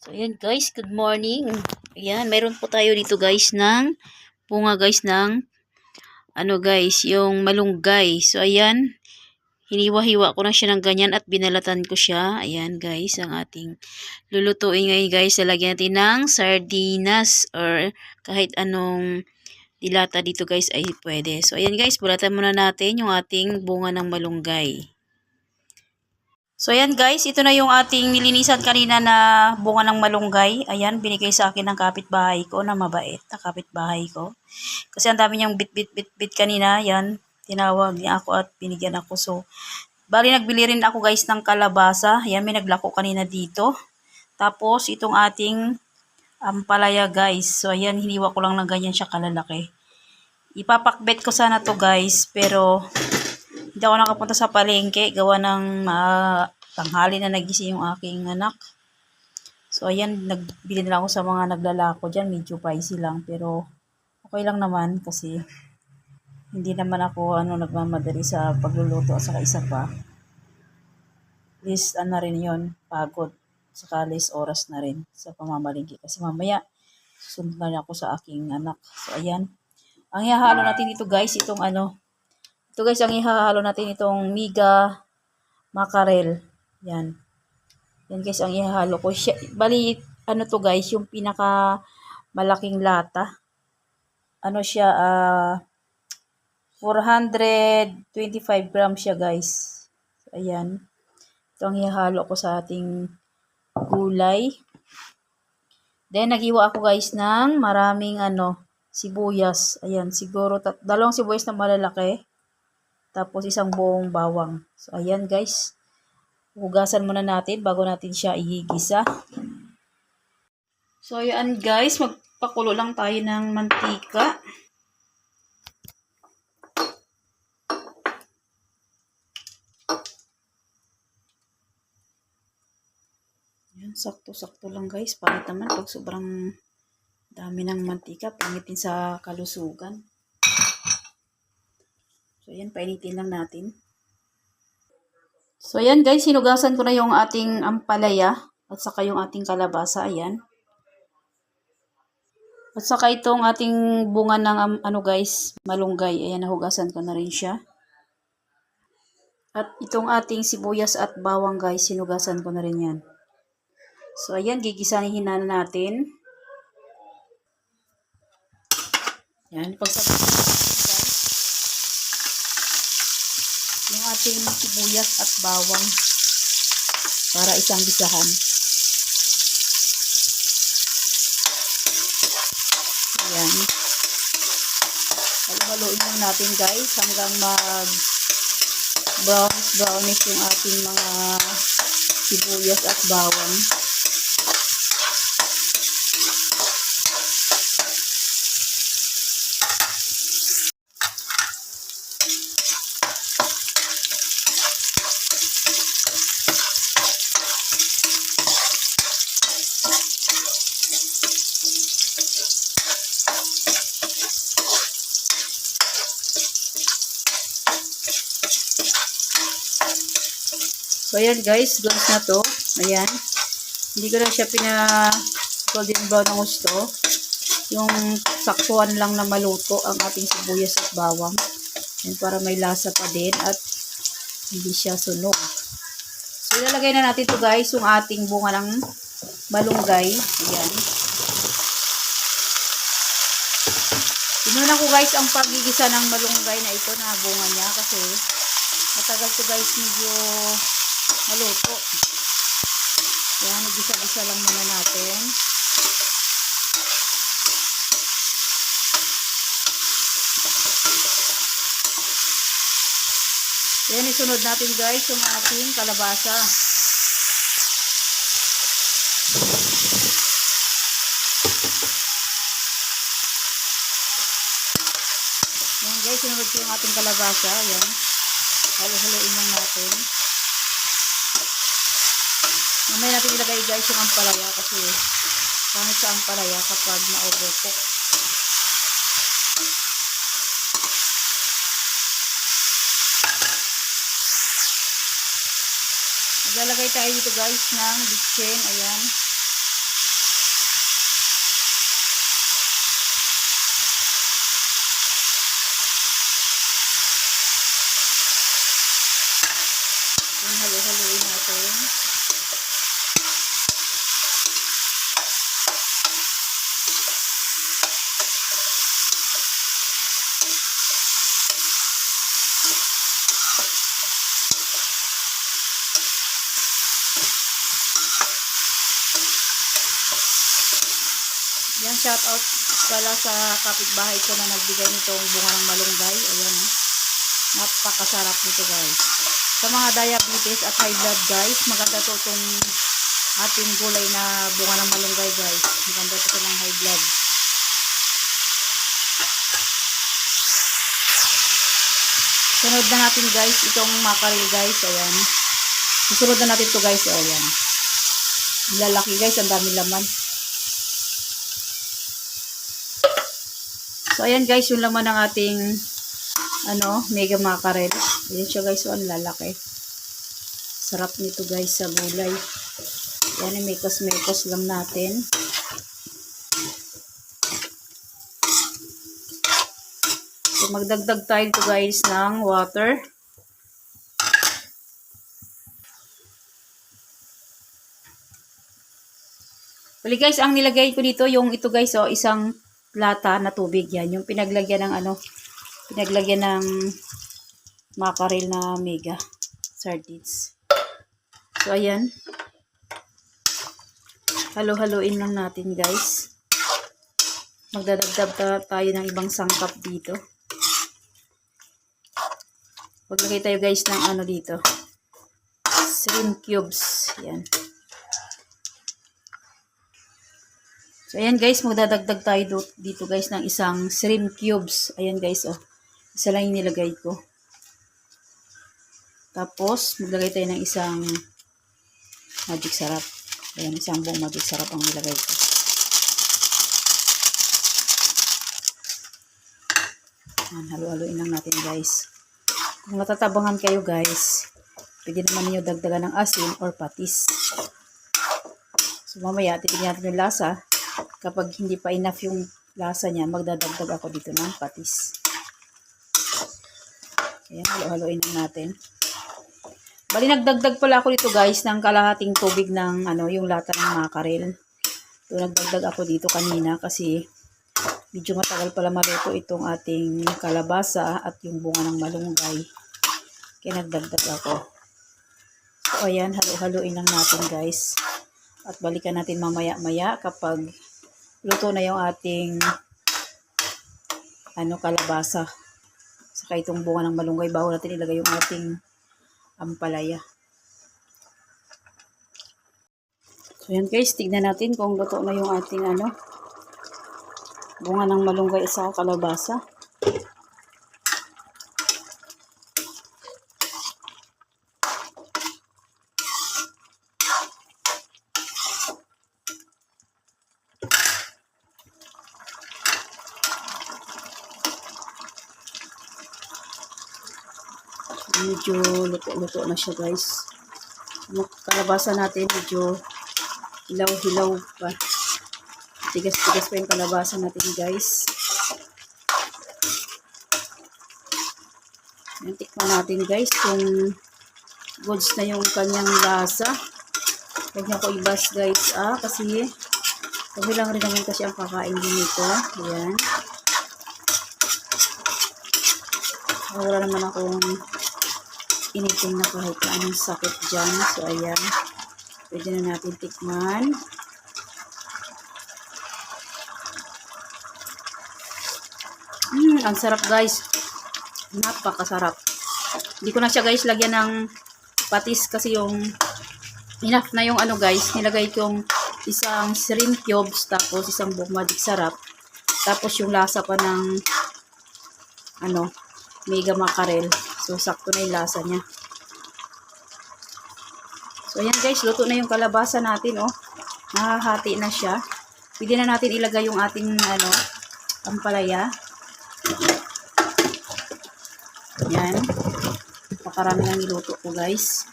So, ayan guys, good morning. Ayan, mayroon po tayo dito guys ng bunga guys ng ano guys, yung malunggay. So, ayan, hiniwa-hiwa ko na siya ng ganyan at binalatan ko siya. Ayan guys, ang ating lulutuin ngayon guys. Lalagyan natin ng sardinas or kahit anong dilata dito guys ay pwede. So, ayan guys, bulatan muna natin yung ating bunga ng malunggay. So, ayan guys, ito na yung ating nilinisan kanina na bunga ng malunggay. Ayan, binigay sa akin ng kapitbahay ko na mabait na kapitbahay ko. Kasi ang dami niyang bit kanina. Ayan, tinawag niya ako at binigyan ako. So, bali nagbili rin ako guys ng kalabasa. Ayan, may naglako kanina dito. Tapos, itong ating ampalaya guys. So, ayan, hiniwa ko lang ng ganyan siya kalalaki. Ipapakbet ko sana to guys, pero hindi ako nakapunta sa palengke. Gawa ng tanghali na nagising yung aking anak. So, ayan, nagbili na lang ako sa mga naglalako dyan. Medyo pricey lang, pero okay lang naman kasi hindi naman ako nagmamadali sa pagluluto at saka isa pa. At least, rin yon pagod. Saka less oras na rin sa pamamalingki. Kasi mamaya, susunod na rin ako sa aking anak. So, ayan. Ang ihahalo natin dito guys, itong ito guys, ang ihahalo natin itong miga mackerel. Yan. Yan guys, ang ihahalo ko. Bali, to guys, yung pinaka malaking lata. Siya, 425 grams siya guys. So, ayan. Ito ang ihahalo ko sa ating gulay. Then, naghiwa ako guys ng maraming sibuyas. Ayan, siguro dalawang sibuyas na malalaki. Tapos, isang buong bawang. So, ayan guys. Hugasan muna natin bago natin siya igigisa. So, ayan guys. Magpakulo lang tayo ng mantika. Ayan, sakto-sakto lang guys. Pangit naman pag sobrang dami ng mantika. Pangitin sa kalusugan. So, ayan. Painitin lang natin. So, ayan guys. Hinugasan ko na yung ating ampalaya. At saka yung ating kalabasa. Ayan. At saka itong ating bunga ng guys, malunggay. Ayan, nahugasan ko na rin siya. At itong ating sibuyas at bawang guys, hinugasan ko na rin yan. So, ayan, gigisahin na natin. Ayan, pagsabay guys, yung ating sibuyas at bawang para isang gisahan. Ayan. Haluin lang natin guys hanggang brownish yung ating mga sibuyas at bawang. So, ayan guys, goods na to. Ayan. Hindi ko na siya golden brown ng gusto. Yung saktuan lang na maluto ang ating sibuyas at bawang. Ayan, para may lasa pa din at hindi siya sunog. So, ilalagay na natin to guys, yung ating bunga ng malunggay. Ayan. Inunan ko guys ang pagigisa ng malunggay na ito na bunga niya kasi matagal to guys medyo maluto. Yan, nagisa-gisa lang muna natin. Yan, isunod natin guys yung ating kalabasa. Yan guys, sunod ko yung ating kalabasa. Yan. Halo-haloin lang natin. Mamaya natin ilagay guys yung ampalaya kasi pangit sa ampalaya kapag na-overcook. Maglalagay tayo dito guys ng bitchin. Ayan. Yan, shout out pala sa kapitbahay ko na nagbigay nitong bunga ng malunggay. Ayan, napakasarap nito guys. Sa mga diabetes at high blood guys, maganda to itong ating gulay na bunga ng malunggay guys. Maganda to ng high blood. Sunod na natin guys itong mackerel guys. Ayan. Susunod na natin to guys. Ayan. Lalaki guys, ang dami laman. So ayan guys, yung laman ng ating mega mackerel. Ayan siya guys, so ang lalaki. Sarap nito guys sa gulay. Ayan, mekos-mekos lang natin. So magdagdag tayo to guys ng water. Bali guys, ang nilagay ko dito, yung ito guys, isang lata na tubig yan. Yung pinaglagyan ng pinaglagyan ng mackerel na mega sardines. So ayan. Halo-haloin lang natin guys. Magdadagdag tayo ng ibang sangkap dito. Maglagay tayo guys ng dito. Shrimp cubes. Ayan. So, ayan guys, magdadagdag tayo dito guys ng isang shrimp cubes. Ayan guys, isa lang yung nilagay ko. Tapos, maglagay tayo ng isang magic sarap. Ayan, isang buong magic sarap ang nilagay ko. Ayan, halo-haloin lang natin guys. Kung natatabangan kayo guys, pwede naman niyo dagdagan ng asin or patis. So, mamaya, titignan natin yung lasa. Kapag hindi pa enough yung lasa niya, magdadagdag ako dito ng patis. Ayan, halo-haloin lang natin. Bali, nagdagdag pala ako dito guys ng kalahating tubig ng yung lata ng mackerel. So, nagdagdag ako dito kanina kasi medyo matagal pala maluto itong ating kalabasa at yung bunga ng malunggay. Kaya nagdagdag ako. So, ayan, halo-haloin lang natin guys. At balikan natin mamaya-maya kapag luto na yung ating kalabasa. Saka itong bunga ng malunggay, bago natin ilagay yung ating ampalaya. So yan guys, tignan natin kung luto na yung ating bunga ng malunggay sa kalabasa. Medyo luto-luto na siya guys. Yung kalabasa natin medyo hilaw-hilaw pa. Tigas-tigas pa yung kalabasa natin guys. Tikman natin guys kung goods na yung kanyang lasa. Huwag niya ko ibas guys kasi kami lang rin naman kasi ang kakain din ito. Ayan. Wala naman akong initin na kahit na anong sakit dyan. So, ayan. Pwede na natin tikman. Ang sarap guys. Napakasarap. Hindi ko na siya guys lagyan ng patis kasi yung enough na yung guys. Nilagay kong isang shrimp cubes tapos isang buong magic sarap. Tapos yung lasa pa ng mega mackerel. So, sakto na yung lasa niya. So, ayan guys, luto na yung kalabasa natin, Nakahati na siya. Pwede na natin ilagay yung ating, ampalaya. Ayan. Pakarami ng niluto ko, guys.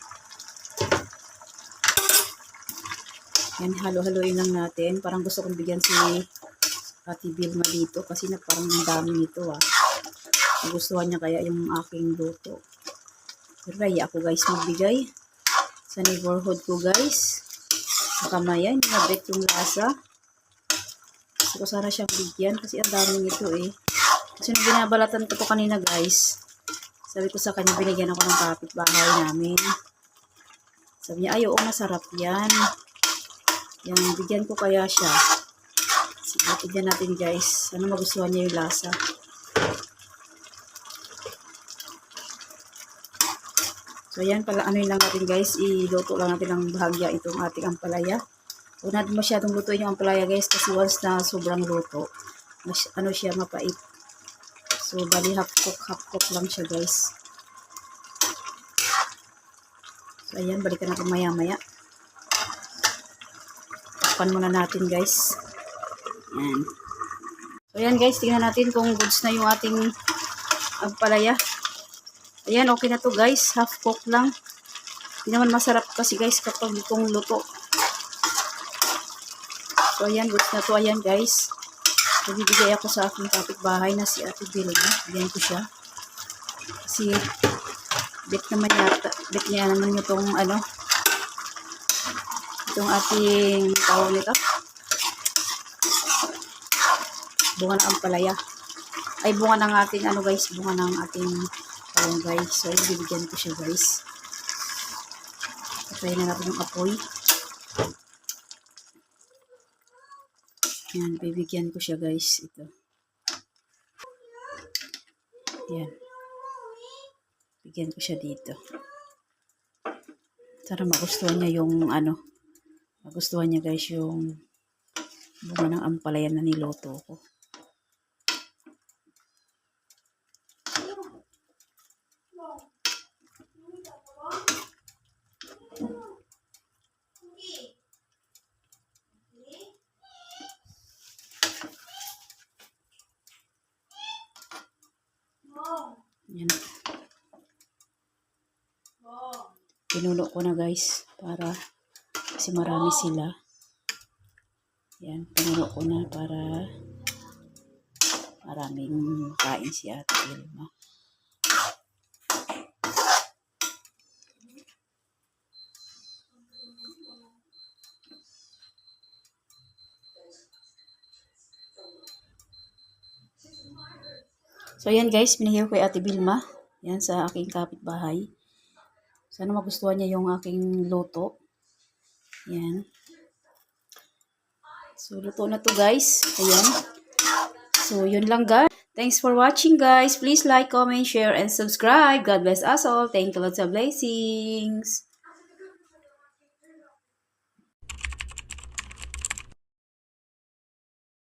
Ayan, halo-haloin lang natin. Parang gusto kong bigyan si Ate Vilma dito kasi parang ang dami nito, Nagustuhan niya kaya yung aking luto. Pero kaya ako guys magbigay sa neighborhood ko guys. Sa kamaya, hindi nabit yung lasa. Gusto ko sana siyang bigyan kasi ang dami nito Kasi nung binabalatan ko to kanina guys, sabi ko sa kanya binigyan ako ng kapitbahay namin. Sabi niya, ay oo masarap yan. Yan, bigyan ko kaya siya. Sige, tignan natin guys. Ano magustuhan niya yung lasa. So, ayan pala, ano yun lang natin guys, iluto lang natin ng bahagya itong ating ampalaya. Huwag natin masyadong lutuin yung ampalaya guys, kasi once na sobrang luto, ano siya, mapait. So, bali half cook lang siya guys. So, ayan, balikan natin maya-maya. Takpan muna natin guys. Ayan. So, ayan guys, tingnan natin kung goods na yung ating ampalaya. Ayan, okay na to guys. Half cook lang. Hindi naman masarap kasi guys kapag itong luto. So, ayan, goods na to. Ayan guys. So, bibigay ako sa aking kapitbahay na si Ate Vilma. Bigyan ko siya. Kasi, bet naman yata. Bet niya naman itong ano. Itong ating tawag nito. Bunga ng ampalaya. Ay, bunga ng ating ano guys. Bunga ng ating tawag guys. So, bibigyan ko siya guys. Patayin na natin yung apoy. Yan, bibigyan ko siya guys. Ito. Yan. Bigyan ko siya dito. Sana magustuhan niya yung ano. Magustuhan niya guys yung bunga ng ampalaya na niloto ko. Yan. Pinuno ko na guys para kasi marami sila. Yan, pinuno ko na para maraming kain si Ate Vilma. So, yan guys, binigay ko kay Ate Vilma. Yan, sa aking kapitbahay. Sana magustuhan niya yung aking luto. Yan. So, luto na to guys. Ayan. So, yun lang guys. Thanks for watching guys. Please like, comment, share, and subscribe. God bless us all. Thank you, lots of blessings.